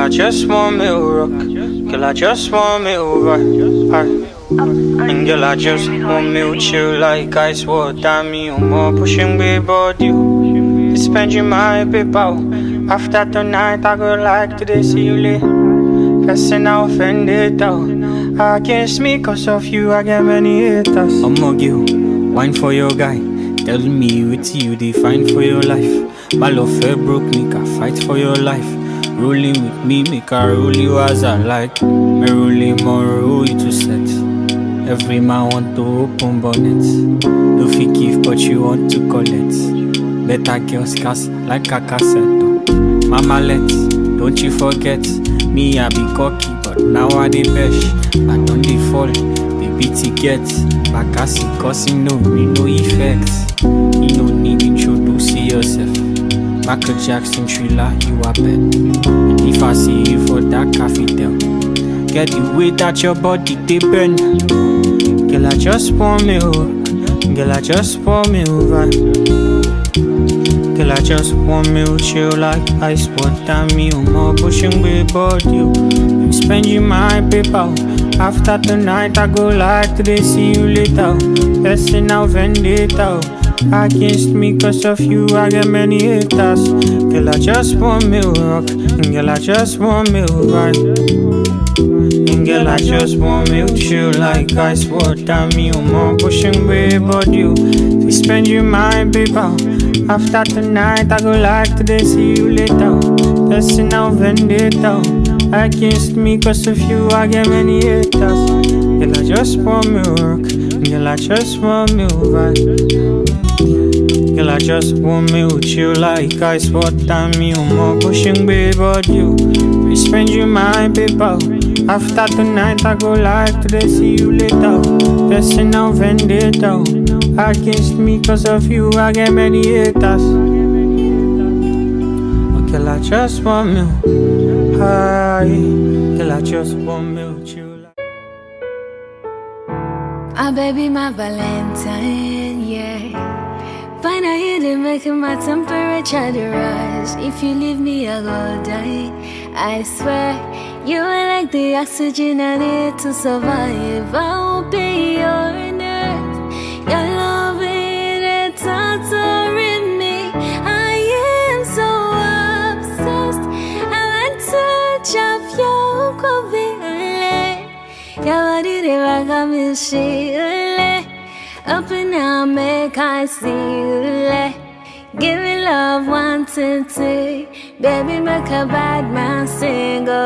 I just want me to rock. Girl, I just want me to vibe. And girl, I just want me to chill like ice water. Me more pushing me body. It's spending my paper. After tonight, I go like today, see you later. Person I offended out. Against me, cause of you, I get many haters. I'm a girl, wine for your guy. Tell me with you, they find for your life. My love fair broke, make a fight for your life. Rolling with me, make a roll you as I like. Me rolling more, roll you to set. Every man want to open bonnet. No fit give, but you want to collect. Better girls cast like a cassette. Mama let, don't you forget. Me I be cocky, but now I dey bash. I don't dey fall, baby ticket. Bakasi causing no effects. You no need introduce yourself. Michael Jackson thriller, you are bet. If I see you for that cafe tell, get the way that your body dey bend. Girl, I just want me over. Girl, I just want me over. Girl, I just want me to chill like ice water. Me more pushing with body. You spending my paper. After tonight, I go like today, see you later. Person out vendetta. Against me, cause of you, I get many haters. Girl, I just want me to rock. Girl, I just want me to vibe. Girl, I just want me to chill like ice water. Me more pushing way but you spend you my paper. After tonight, I go like today, see you later. Person out vendetta. Against me, cause of you, I get many haters. Girl, I just want me to rock. Girl, I just want me to vibe. Girl, I just want me to chill like ice water. Me more pushing way but you spend you my paper. After tonight, I go like today, see you later. Person out vendetta. Against me, cause of you, I get many haters. Girl, I just want me high. Girl, I just want me to chill. Ah, baby, my Valentine, yeah. Find out you did making my temperature to rise. If you leave me, I go die. I swear, you are like the oxygen I need to survive. I will be your nurse. Your love is torturing me. I am so obsessed. I want to chop your coffee. Your body, they rock on me, up and down, make I see you. Give me love, 1, 2, 3. Baby, make a bad man single.